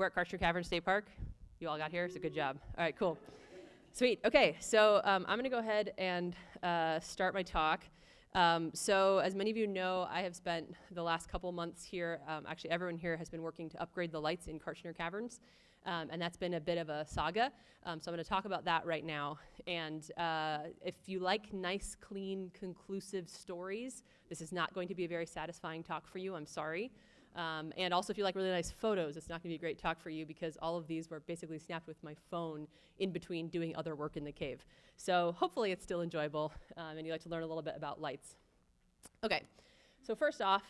We're at Kartchner Caverns State Park. You all got here, so good job. All right, cool. Sweet, okay, so I'm gonna go ahead and start my talk. So as many of you know, I have spent the last couple months here, actually everyone here has been working to upgrade the lights in Kartchner Caverns, and that's been a bit of a saga. So I'm gonna talk about that right now. And if you like nice, clean, conclusive stories, this is not going to be a very satisfying talk for you, I'm sorry. And also if you like really nice photos, it's not gonna be a great talk for you because all of these were basically snapped with my phone in between doing other work in the cave. So hopefully it's still enjoyable and you like to learn a little bit about lights. Okay, so first off,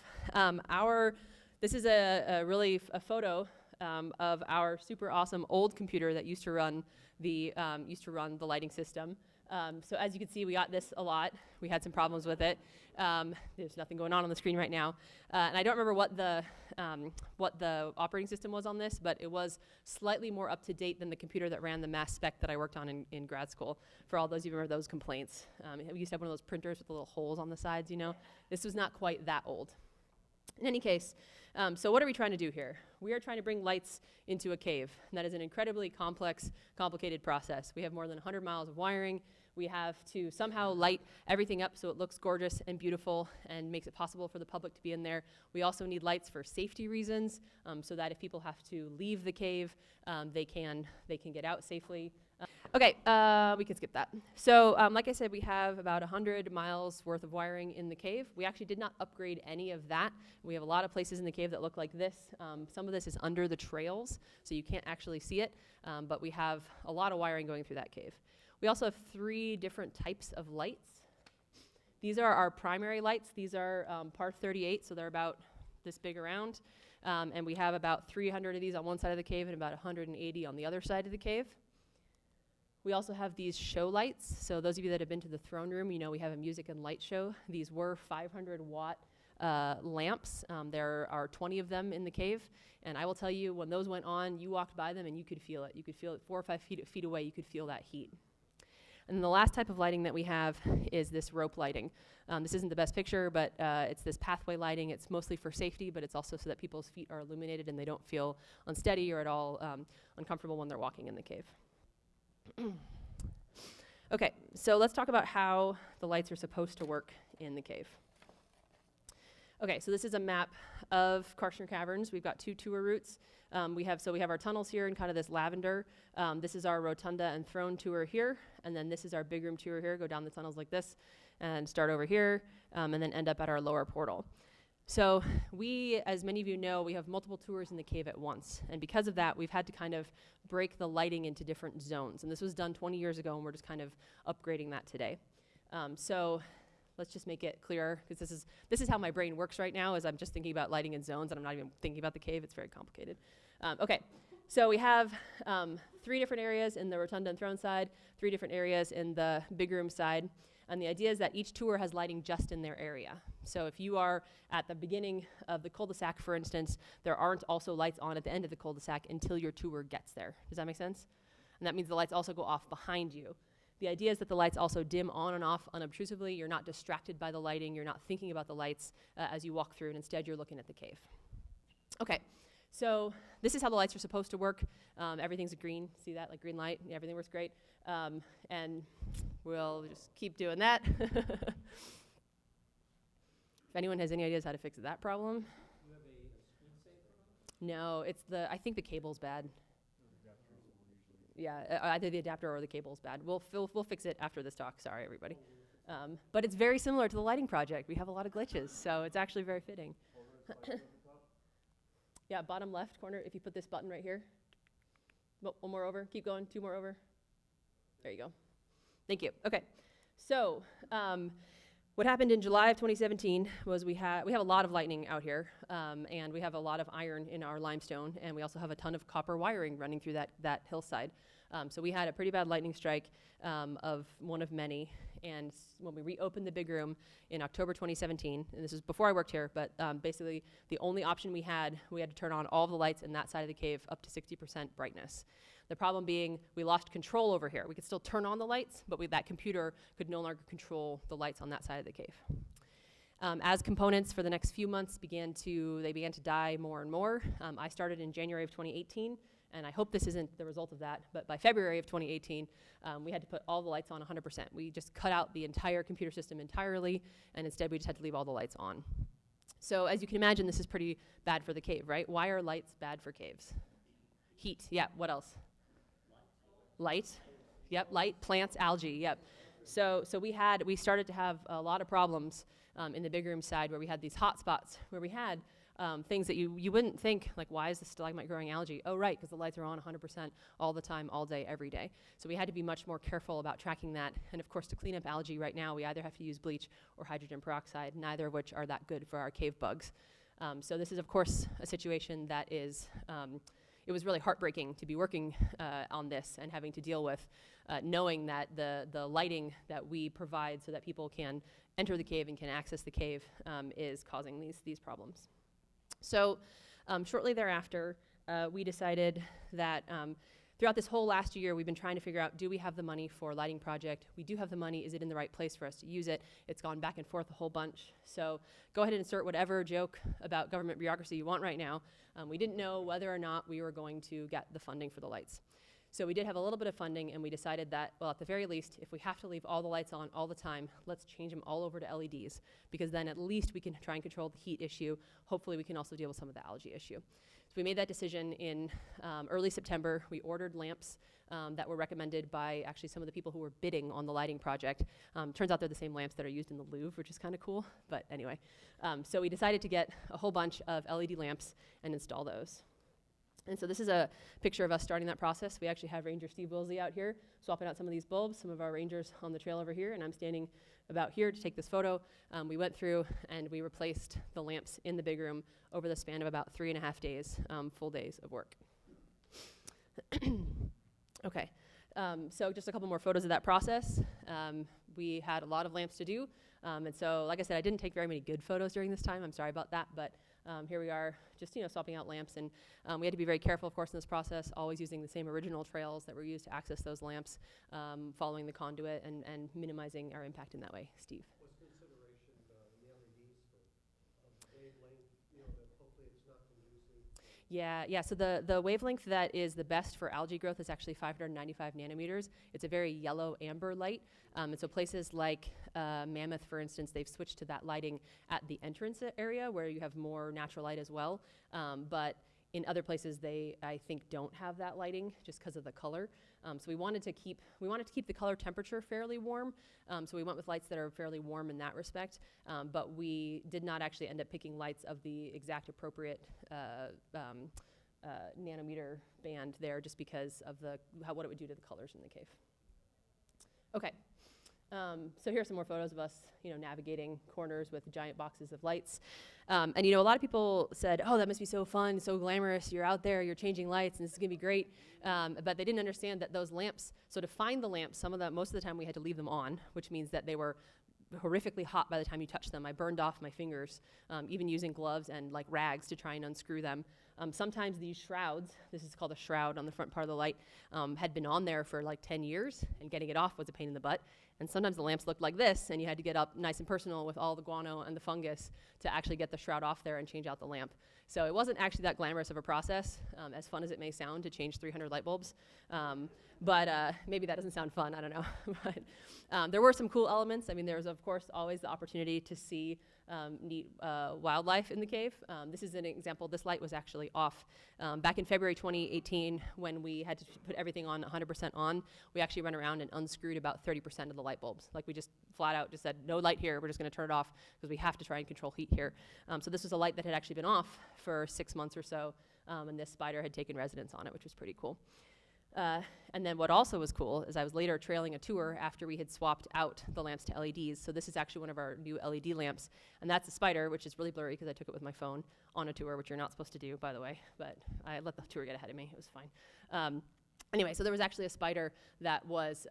this is a photo of our super awesome old computer that used to run the lighting system. So as you can see, we got this a lot. We had some problems with it. There's nothing going on the screen right now. And I don't remember what the operating system was on this, but it was slightly more up to date than the computer that ran the mass spec that I worked on in grad school, for all those of you who remember those complaints. We used to have one of those printers with the little holes on the sides, you know. This was not quite that old. In any case, so what are we trying to do here? We are trying to bring lights into a cave. And that is an incredibly complex, complicated process. We have more than 100 miles of wiring. We have to somehow light everything up so it looks gorgeous and beautiful and makes it possible for the public to be in there. We also need lights for safety reasons, so that if people have to leave the cave, they can get out safely. Okay, we can skip that. So like I said, we have about 100 miles worth of wiring in the cave. We actually did not upgrade any of that. We have a lot of places in the cave that look like this. Some of this is under the trails, so you can't actually see it, but we have a lot of wiring going through that cave. We also have 3 different types of lights. These are our primary lights. These are par 38, so they're about this big around. And we have about 300 of these on one side of the cave and about 180 on the other side of the cave. We also have these show lights. So those of you that have been to the throne room, you know we have a music and light show. These were 500 watt lamps. There are 20 of them in the cave. And I will tell you, when those went on, you walked by them and you could feel it. You could feel it 4 or 5 feet away. You could feel that heat. And then the last type of lighting that we have is this rope lighting. This isn't the best picture, but it's this pathway lighting. It's mostly for safety, but it's also so that people's feet are illuminated and they don't feel unsteady or at all uncomfortable when they're walking in the cave. Okay, so let's talk about how the lights are supposed to work in the cave. Okay, so this is a map of Kartchner Caverns. We've got 2 tour routes. We have our tunnels here in kind of this lavender. This is our rotunda and throne tour here, and then this is our big room tour here. Go down the tunnels like this and start over here, and then end up at our lower portal. So we, as many of you know, we have multiple tours in the cave at once, and because of that, we've had to kind of break the lighting into different zones, and this was done 20 years ago, and we're just kind of upgrading that today. So let's just make it clearer, because this is how my brain works right now, is I'm just thinking about lighting in zones, and I'm not even thinking about the cave. It's very complicated. Okay, so we have 3 different areas in the rotunda and throne side, 3 different areas in the big room side, and the idea is that each tour has lighting just in their area. So if you are at the beginning of the cul-de-sac, for instance, there aren't also lights on at the end of the cul-de-sac until your tour gets there. Does that make sense? And that means the lights also go off behind you. The idea is that the lights also dim on and off unobtrusively. You're not distracted by the lighting. You're not thinking about the lights as you walk through, and instead you're looking at the cave. Okay, so this is how the lights are supposed to work. Everything's green. See that? Like green light. Yeah, everything works great. And we'll just keep doing that. If anyone has any ideas how to fix that problem. You have a screensaver on? No, I think the cable's bad. Yeah, either the adapter or the cable's bad. We'll fix it after this talk. Sorry, everybody. But it's very similar to the lighting project. We have a lot of glitches, so it's actually very fitting. Yeah, bottom left corner, if you put this button right here. One more over. Keep going. 2 more over. There you go. Thank you. Okay. So what happened in July of 2017 was we have a lot of lightning out here, and we have a lot of iron in our limestone, and we also have a ton of copper wiring running through that hillside. So we had a pretty bad lightning strike of one of many, and when we reopened the big room in October 2017, and this is before I worked here, but basically the only option we had to turn on all of the lights in that side of the cave up to 60% brightness. The problem being we lost control over here. We could still turn on the lights, but that computer could no longer control the lights on that side of the cave. As components for the next few months began to die more and more. I started in January of 2018, and I hope this isn't the result of that, but by February of 2018, we had to put all the lights on 100%. We just cut out the entire computer system entirely, and instead we just had to leave all the lights on. So as you can imagine, this is pretty bad for the cave, right? Why are lights bad for caves? Heat, yeah, what else? Light, yep, light, plants, algae, yep. So we started to have a lot of problems in the big room side where we had these hot spots where we had things that you wouldn't think, like, why is the stalagmite growing algae? Oh, right, because the lights are on 100% all the time, all day, every day. So we had to be much more careful about tracking that. And of course, to clean up algae right now, we either have to use bleach or hydrogen peroxide, neither of which are that good for our cave bugs. So this is, of course, a situation that is, it was really heartbreaking to be working on this and having to deal with knowing that the lighting that we provide so that people can enter the cave and can access the cave is causing these problems. So shortly thereafter, we decided that throughout this whole last year, we've been trying to figure out, do we have the money for a lighting project? We do have the money. Is it in the right place for us to use it? It's gone back and forth a whole bunch. So go ahead and insert whatever joke about government bureaucracy you want right now. We didn't know whether or not we were going to get the funding for the lights. So we did have a little bit of funding, and we decided that, well, at the very least, if we have to leave all the lights on all the time, let's change them all over to LEDs, because then at least we can try and control the heat issue. Hopefully we can also deal with some of the algae issue. So we made that decision in early September. We ordered lamps that were recommended by actually some of the people who were bidding on the lighting project. Turns out they're the same lamps that are used in the Louvre, which is kind of cool, but anyway. So we decided to get a whole bunch of LED lamps and install those. And so this is a picture of us starting that process. We actually have Ranger Steve Wilsey out here swapping out some of these bulbs, some of our rangers on the trail over here, and I'm standing about here to take this photo. We went through and we replaced the lamps in the big room over the span of about 3.5 days, full days of work. Okay, so just a couple more photos of that process. We had a lot of lamps to do, and so like I said, I didn't take very many good photos during this time. I'm sorry about that, but here we are, just swapping out lamps, and we had to be very careful, of course, in this process, always using the same original trails that were used to access those lamps, following the conduit and minimizing our impact in that way. Steve? Was consideration the LEDs for wavelength, that hopefully it's not conducive? Yeah, so the wavelength that is the best for algae growth is actually 595 nanometers. It's a very yellow amber light, and so places like Mammoth, for instance, they've switched to that lighting at the entrance area where you have more natural light as well, but in other places they, I think, don't have that lighting just because of the color. So we wanted to keep the color temperature fairly warm, so we went with lights that are fairly warm in that respect, but we did not actually end up picking lights of the exact appropriate nanometer band there, just because of what it would do to the colors in the cave. Okay. So here's some more photos of us, navigating corners with giant boxes of lights. And a lot of people said, oh, that must be so fun, so glamorous. You're out there, you're changing lights, and this is going to be great. But they didn't understand that those lamps, so to find the lamps, most of the time we had to leave them on, which means that they were horrifically hot by the time you touched them. I burned off my fingers, even using gloves and like rags to try and unscrew them. Sometimes these shrouds, this is called a shroud on the front part of the light, had been on there for like 10 years, and getting it off was a pain in the butt. And sometimes the lamps looked like this, and you had to get up nice and personal with all the guano and the fungus to actually get the shroud off there and change out the lamp. So it wasn't actually that glamorous of a process, as fun as it may sound to change 300 light bulbs. But maybe that doesn't sound fun, I don't know. But there were some cool elements. I mean, there was, of course, always the opportunity to see neat wildlife in the cave. This is an example. This light was actually off. Back in February 2018, when we had to put everything on 100% on, we actually went around and unscrewed about 30% of the light bulbs. Like, we just flat out just said, no light here, we're just going to turn it off because we have to try and control heat here. So this was a light that had actually been off for 6 months or so, and this spider had taken residence on it, which was pretty cool. And then what also was cool is I was later trailing a tour after we had swapped out the lamps to LEDs. So this is actually one of our new LED lamps, and that's a spider, which is really blurry because I took it with my phone on a tour, which you're not supposed to do, by the way, but I let the tour get ahead of me. It was fine. Anyway, so there was actually a spider that was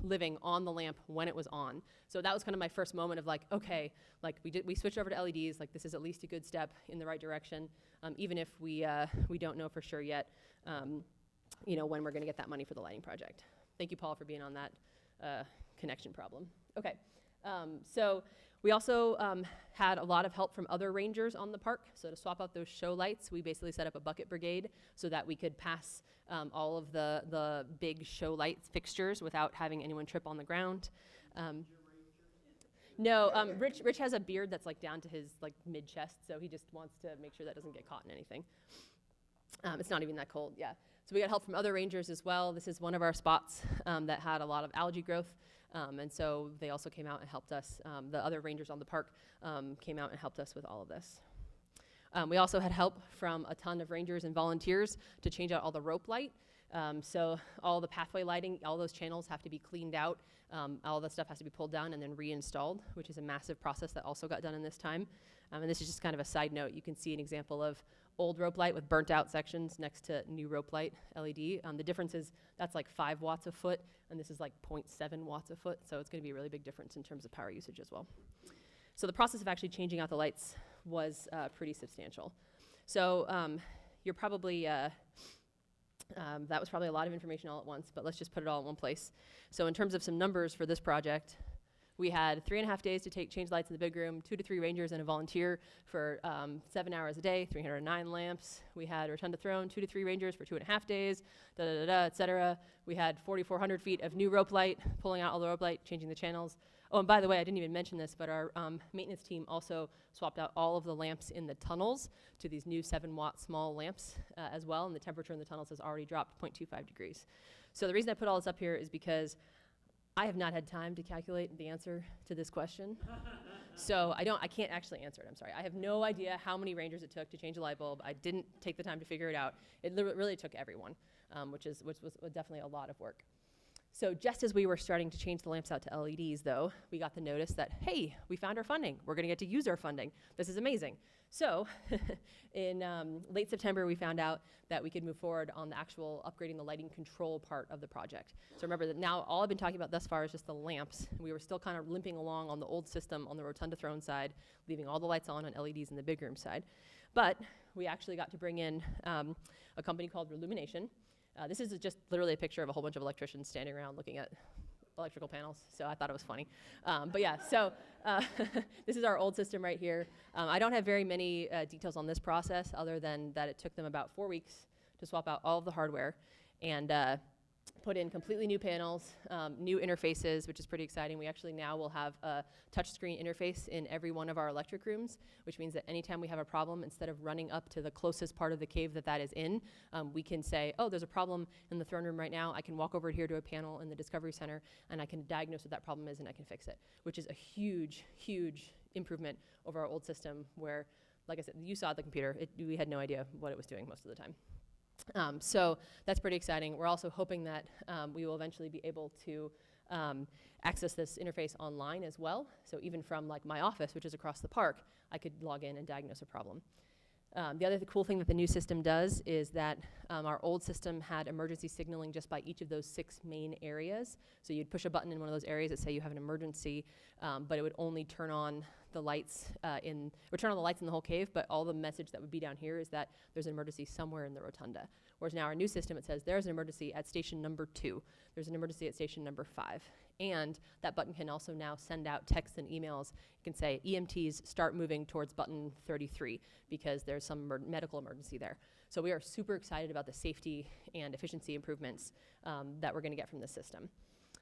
living on the lamp when it was on. So that was kind of my first moment of like, okay, like we switched over to LEDs, like this is at least a good step in the right direction, even if we don't know for sure yet, when we're going to get that money for the lighting project. Thank you, Paul, for being on that connection problem. Okay, so We also had a lot of help from other rangers on the park. So to swap out those show lights, we basically set up a bucket brigade so that we could pass all of the big show light fixtures without having anyone trip on the ground. No, Rich has a beard that's like down to his like mid chest, so he just wants to make sure that doesn't get caught in anything. It's not even that cold, yeah. So we got help from other rangers as well. This is one of our spots that had a lot of algae growth, and so they also came out and helped us. The other rangers on the park came out and helped us with all of this. We also had help from a ton of rangers and volunteers to change out all the rope light. So all the pathway lighting, all those channels have to be cleaned out. All the stuff has to be pulled down and then reinstalled, which is a massive process that also got done in this time. And this is just kind of a side note. You can see an example of old rope light with burnt out sections next to new rope light LED. The difference is that's like 5 watts a foot, and this is like 0.7 watts a foot. So it's going to be a really big difference in terms of power usage as well. So the process of actually changing out the lights was pretty substantial. So you're probably, that was probably a lot of information all at once, but let's just put it all in one place. So in terms of some numbers for this project, we had 3.5 days to change lights in the big room, 2 to 3 rangers and a volunteer for 7 hours a day, 309 lamps. We had Rotunda Throne, 2 to 3 rangers for 2.5 days, et cetera. We had 4,400 feet of new rope light, pulling out all the rope light, changing the channels. Oh, and by the way, I didn't even mention this, but our maintenance team also swapped out all of the lamps in the tunnels to these new 7-watt small lamps as well, and the temperature in the tunnels has already dropped 0.25 degrees. So the reason I put all this up here is because I have not had time to calculate the answer to this question. So I can't actually answer it, I'm sorry. I have no idea how many rangers it took to change a light bulb. I didn't take the time to figure it out. It really took everyone, which was definitely a lot of work. So just as we were starting to change the lamps out to LEDs, though, we got the notice that, hey, we found our funding. We're going to get to use our funding. This is amazing. So in late September, we found out that we could move forward on the actual upgrading the lighting control part of the project. So remember that now all I've been talking about thus far is just the lamps. We were still kind of limping along on the old system on the Rotunda Throne side, leaving all the lights on LEDs in the big room side. But we actually got to bring in a company called Illumination. This is just literally a picture of a whole bunch of electricians standing around looking at electrical panels, so I thought it was funny. But yeah, so this is our old system right here. I don't have very many details on this process other than that it took them about 4 weeks to swap out all of the hardware and put in completely new panels, new interfaces, which is pretty exciting. We actually now will have a touchscreen interface in every one of our electric rooms, which means that anytime we have a problem, instead of running up to the closest part of the cave that is in, we can say, oh, there's a problem in the throne room right now. I can walk over here to a panel in the Discovery Center, and I can diagnose what that problem is, and I can fix it, which is a huge, huge improvement over our old system where, like I said, you saw the computer. We had no idea what it was doing most of the time. So that's pretty exciting. We're also hoping that we will eventually be able to access this interface online as well. So even from like my office, which is across the park, I could log in and diagnose a problem. The other cool thing that the new system does is that our old system had emergency signaling just by each of those 6 main areas. So you'd push a button in one of those areas that say you have an emergency, but it would only turn on the lights in the whole cave, but all the message that would be down here is that there's an emergency somewhere in the rotunda. Whereas now our new system, it says there's an emergency at station number 2. There's an emergency at station number 5. And that button can also now send out texts and emails. It can say EMTs start moving towards button 33 because there's some medical emergency there. So we are super excited about the safety and efficiency improvements that we're going to get from this system.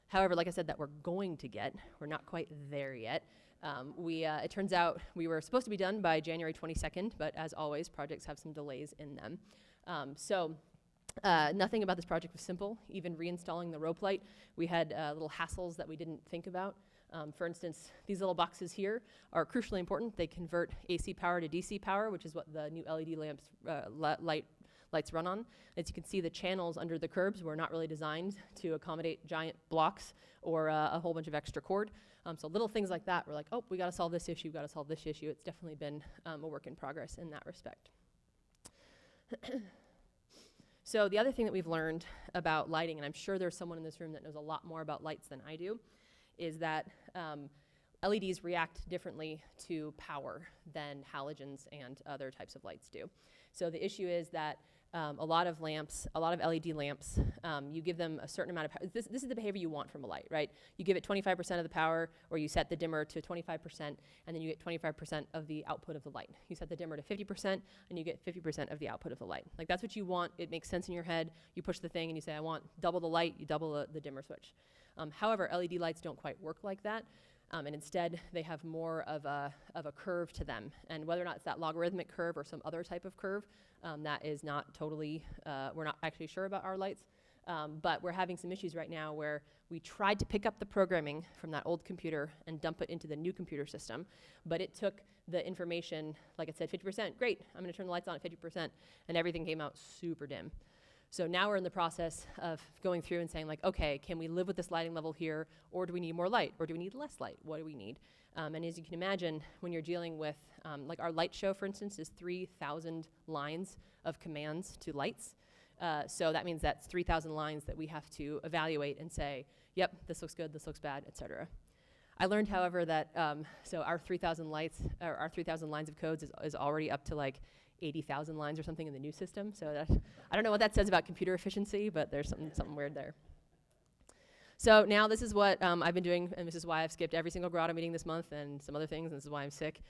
However, like I said, that we're going to get, we're not quite there yet. It turns out we were supposed to be done by January 22nd, but as always, projects have some delays in them. Nothing about this project was simple. Even reinstalling the rope light, we had little hassles that we didn't think about. For instance, these little boxes here are crucially important. They convert AC power to DC power, which is what the new LED lamps lights run on. As you can see, the channels under the curbs were not really designed to accommodate giant blocks or a whole bunch of extra cord. So little things like that, we're like, oh, we got to solve this issue, got to solve this issue. It's definitely been a work in progress in that respect. So the other thing that we've learned about lighting, and I'm sure there's someone in this room that knows a lot more about lights than I do, is that LEDs react differently to power than halogens and other types of lights do. So the issue is that a lot of lamps, a lot of LED lamps, you give them a certain amount of power. This is the behavior you want from a light, right? You give it 25% of the power, or you set the dimmer to 25%, and then you get 25% of the output of the light. You set the dimmer to 50%, and you get 50% of the output of the light. Like, that's what you want. It makes sense in your head. You push the thing, and you say, I want double the light. You double the dimmer switch. However, LED lights don't quite work like that. And instead, they have more of a curve to them. And whether or not it's that logarithmic curve or some other type of curve, that is not totally, we're not actually sure about our lights. But we're having some issues right now where we tried to pick up the programming from that old computer and dump it into the new computer system. But it took the information, like it said, 50%, great, I'm gonna turn the lights on at 50%, and everything came out super dim. So now we're in the process of going through and saying, like, okay, can we live with this lighting level here, or do we need more light, or do we need less light? What do we need? And as you can imagine, when you're dealing with, like our light show, for instance, is 3,000 lines of commands to lights. So that means that's 3,000 lines that we have to evaluate and say, yep, this looks good, this looks bad, et cetera. I learned, however, that so our 3,000 lights, or our 3,000 lines of codes is already up to like 80,000 lines or something in the new system. So that, I don't know what that says about computer efficiency, but there's something weird there. So now this is what I've been doing, and this is why I've skipped every single grotto meeting this month and some other things, and this is why I'm sick.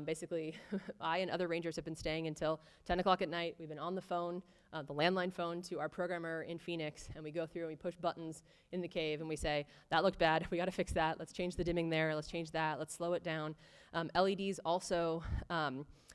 Basically, I and other rangers have been staying until 10 o'clock at night. We've been on the phone, the landline phone, to our programmer in Phoenix, and we go through and we push buttons in the cave, and we say, that looked bad, we gotta fix that, let's change the dimming there, let's change that, let's slow it down. LEDs also,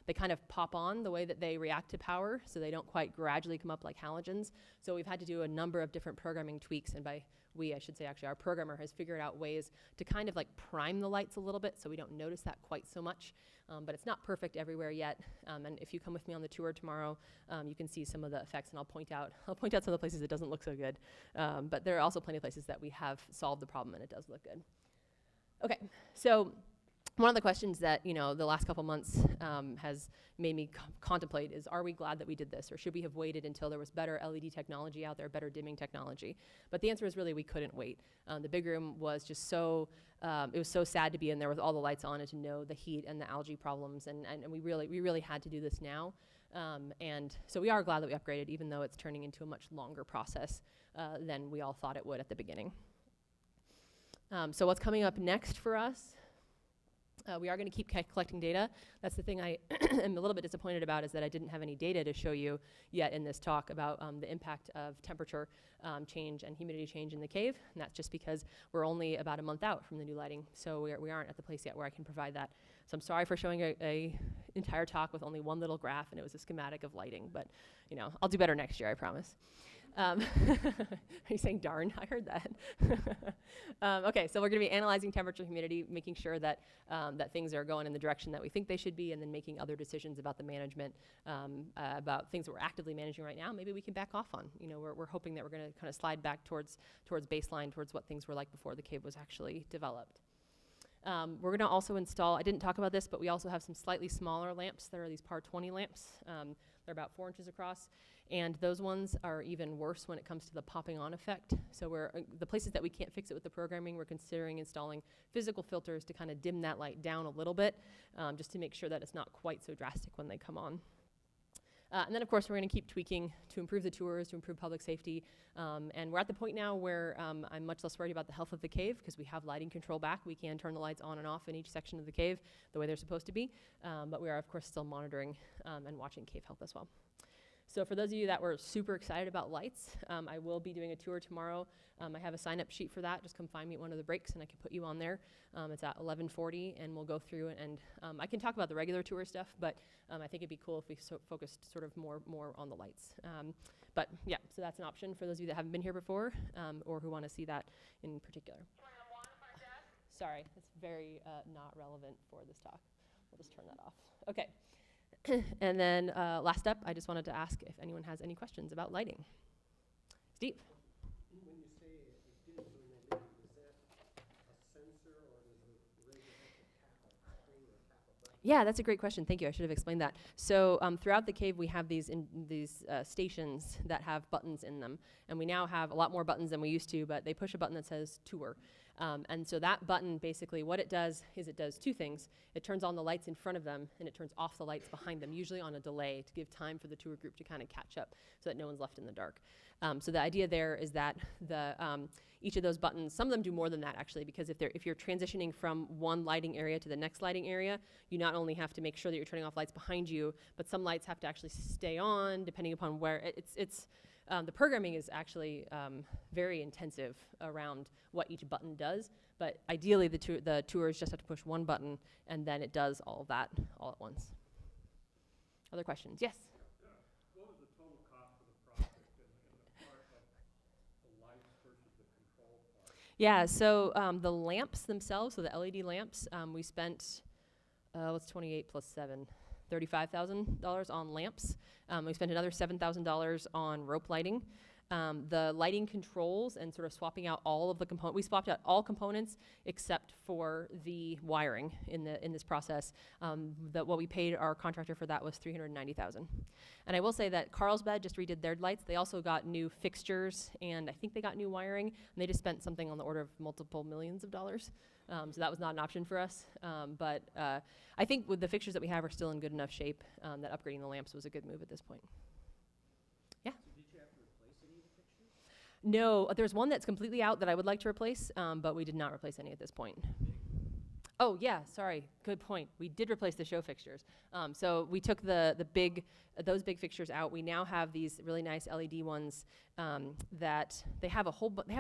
they kind of pop on the way that they react to power, so they don't quite gradually come up like halogens. So we've had to do a number of different programming tweaks, and by we, I should say, actually, our programmer has figured out ways to kind of like prime the lights a little bit so we don't notice that quite so much. But it's not perfect everywhere yet. And if you come with me on the tour tomorrow, you can see some of the effects, and I'll point out some of the places it doesn't look so good. But there are also plenty of places that we have solved the problem and it does look good. Okay, so one of the questions that, you know, the last couple months has made me contemplate is, are we glad that we did this, or should we have waited until there was better LED technology out there, better dimming technology? But the answer is really we couldn't wait. The big room was just so, it was so sad to be in there with all the lights on and to know the heat and the algae problems, and we really had to do this now. And so we are glad that we upgraded, even though it's turning into a much longer process than we all thought it would at the beginning. So what's coming up next for us? We are going to keep collecting data. That's the thing I am a little bit disappointed about, is that I didn't have any data to show you yet in this talk about the impact of temperature change and humidity change in the cave. And that's just because we're only about a month out from the new lighting. So we aren't at the place yet where I can provide that. So I'm sorry for showing a entire talk with only one little graph, and it was a schematic of lighting. But, you know, I'll do better next year, I promise. Are you saying darn? I heard that. Okay, so we're going to be analyzing temperature, humidity, making sure that that things are going in the direction that we think they should be, and then making other decisions about the management, about things that we're actively managing right now. Maybe we can back off on. You know, we're hoping that we're going to kind of slide back towards baseline, towards what things were like before the cave was actually developed. We're going to also install, I didn't talk about this, but we also have some slightly smaller lamps. There are these PAR 20 lamps. They're about 4 inches across. And those ones are even worse when it comes to the popping on effect. So we're, the places that we can't fix it with the programming, we're considering installing physical filters to kind of dim that light down a little bit, just to make sure that it's not quite so drastic when they come on. And then, of course, we're going to keep tweaking to improve the tours, to improve public safety. And we're at the point now where I'm much less worried about the health of the cave, because we have lighting control back. We can turn the lights on and off in each section of the cave the way they're supposed to be. But we are, of course, still monitoring and watching cave health as well. So for those of you that were super excited about lights, I will be doing a tour tomorrow. I have a sign-up sheet for that. Just come find me at one of the breaks, and I can put you on there. It's at 11:40, and we'll go through it. And I can talk about the regular tour stuff, but I think it'd be cool if we focused sort of more on the lights. But yeah, so that's an option for those of you that haven't been here before, or who want to see that in particular. Sorry, it's very not relevant for this talk. We'll just turn that off. Okay. And then last up, I just wanted to ask if anyone has any questions about lighting. Steve? When you say it dims when they leave, is that a sensor, or does the razor have to tap a screen or tap a button? Yeah, that's a great question. Thank you. I should have explained that. So throughout the cave, we have these stations that have buttons in them. And we now have a lot more buttons than we used to, but they push a button that says tour. And so that button, basically what it does is it does two things. It turns on the lights in front of them, and it turns off the lights behind them, usually on a delay to give time for the tour group to kind of catch up so that no one's left in the dark. So the idea there is that each of those buttons, some of them do more than that actually, because if you're transitioning from one lighting area to the next lighting area, you not only have to make sure that you're turning off lights behind you, but some lights have to actually stay on depending upon where the programming is actually very intensive around what each button does, but ideally the tours just have to push one button and then it does all of that all at once. Other questions? Yes? What was the total cost of the project in the part of the lights versus the control part? Yeah, so the lamps themselves, so the LED lamps, we spent, what's 28 plus 7? $35,000 on lamps. We spent another $7,000 on rope lighting. The lighting controls and sort of swapping out all of the components. We swapped out all components except for the wiring in this process. What we paid our contractor for that was $390,000. And I will say that Carlsbad just redid their lights. They also got new fixtures, and I think they got new wiring. And they just spent something on the order of multiple millions of dollars. So that was not an option for us. But I think with the fixtures that we have are still in good enough shape that upgrading the lamps was a good move at this point. Yeah? So did you have to replace any of the fixtures? No, there's one that's completely out that I would like to replace, but we did not replace any at this point. Oh yeah, sorry, good point. We did replace the show fixtures. So we took those big fixtures out. We now have these really nice LED ones that they have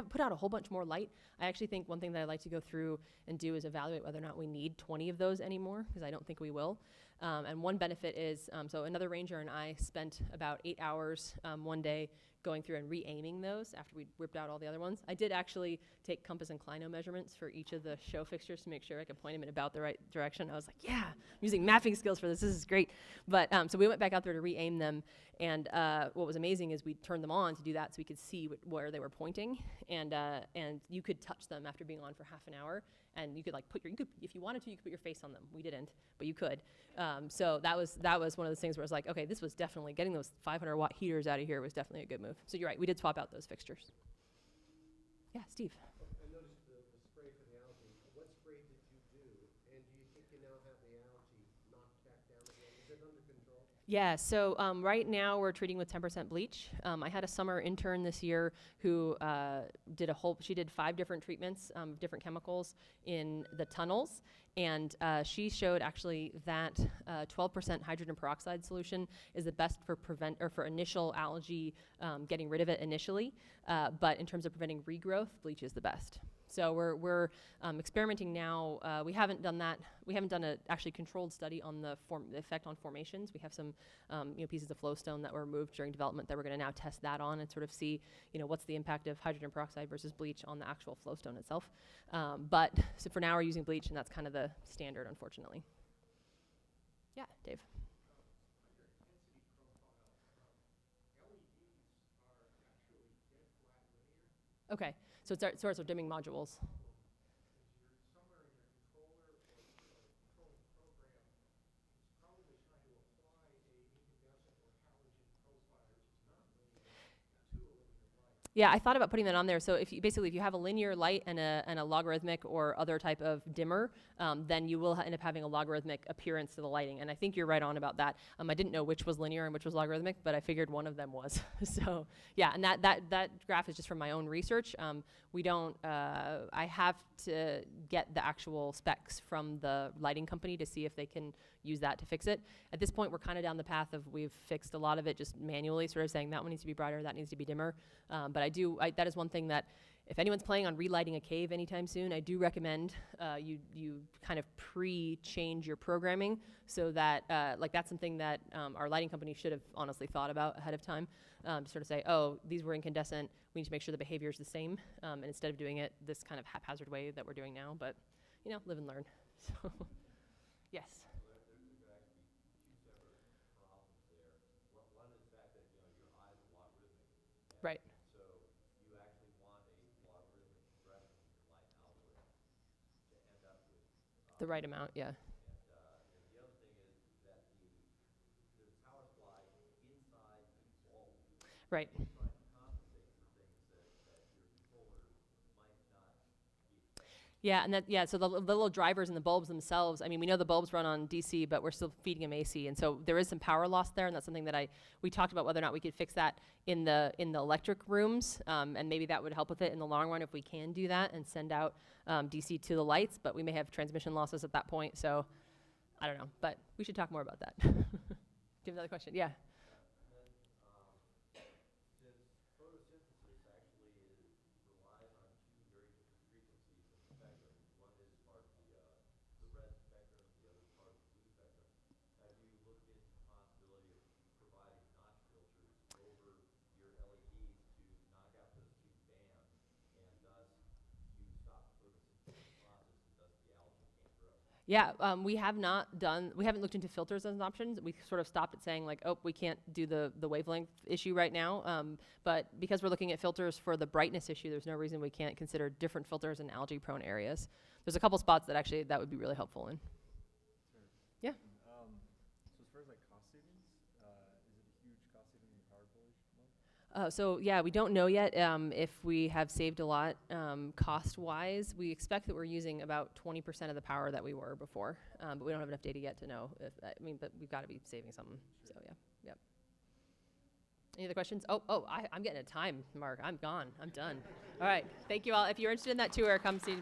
put out a whole bunch more light. I actually think one thing that I'd like to go through and do is evaluate whether or not we need 20 of those anymore, because I don't think we will. And one benefit is, so another ranger and I spent about 8 hours one day going through and re-aiming those after we ripped out all the other ones. I did actually take compass and clino measurements for each of the show fixtures to make sure I could point them in about the right direction. I was like, yeah, I'm using mapping skills for this. This is great. But so we went back out there to re-aim them. And what was amazing is we turned them on to do that so we could see where they were pointing. And you could touch them after being on for half an hour. And you could like if you wanted to, you could put your face on them. We didn't, but you could. So that was one of those things where I was like, okay, this was definitely, getting those 500 watt heaters out of here was definitely a good move. So you're right, we did swap out those fixtures. Yeah, Steve. I noticed the spray for the algae. What spray did you do? And do you think you now have the algae knocked back down again? Is it under control? Yeah, so right now we're treating with 10% bleach. I had a summer intern this year who she did 5 different treatments, different chemicals in the tunnels. And she showed actually that 12% hydrogen peroxide solution is the best for initial algae, getting rid of it initially. But in terms of preventing regrowth, bleach is the best. So we're experimenting now. We haven't done that. We haven't done a actually controlled study on the effect on formations. We have some pieces of flowstone that were moved during development that we're going to now test that on and sort of see what's the impact of hydrogen peroxide versus bleach on the actual flowstone itself. But so for now we're using bleach, and that's kind of the standard, unfortunately. Yeah, Dave. Okay, so it's our source of dimming modules. Yeah, I thought about putting that on there. So if you have a linear light and a logarithmic or other type of dimmer, then you will end up having a logarithmic appearance to the lighting. And I think you're right on about that. I didn't know which was linear and which was logarithmic, but I figured one of them was. So yeah, and that graph is just from my own research. I have to get the actual specs from the lighting company to see if they can use that to fix it. At this point, we're kind of down the path of we've fixed a lot of it just manually, sort of saying that one needs to be brighter, that needs to be dimmer. But that is one thing that if anyone's planning on relighting a cave anytime soon, I do recommend you kind of pre-change your programming so that that's something that our lighting company should have honestly thought about ahead of time. To sort of say, oh, these were incandescent, we need to make sure the behavior is the same, and instead of doing it this kind of haphazard way that we're doing now. But live and learn. So yes. Right. So you actually want a logarithmic progression in your light algorithm to end up with The right amount, yeah. And the other thing is that the power supply inside the bulb Right. is trying to compensate for things that your controller might not be expecting. Yeah, and so the little drivers and the bulbs themselves, I mean, we know the bulbs run on DC, but we're still feeding them AC, and so there is some power loss there, and that's something that we talked about whether or not we could fix that in the electric rooms, and maybe that would help with it in the long run if we can do that and send out DC to the lights, but we may have transmission losses at that point, so I don't know, but we should talk more about that. Do you have another question? Yeah. Yeah, we haven't looked into filters as an option. We sort of stopped at saying like, oh, we can't do the wavelength issue right now. But because we're looking at filters for the brightness issue, there's no reason we can't consider different filters in algae prone areas. There's a couple spots that actually that would be really helpful in. Sure. Yeah. So as far as like cost savings, is it a huge cost saving in the power bill each month? So yeah, we don't know yet if we have saved a lot cost-wise. We expect that we're using about 20% of the power that we were before, but we don't have enough data yet to know. But we've got to be saving something. Sure. So yeah, yep. Any other questions? I'm getting a time mark. I'm gone. I'm done. All right. Thank you all. If you're interested in that tour, come see me.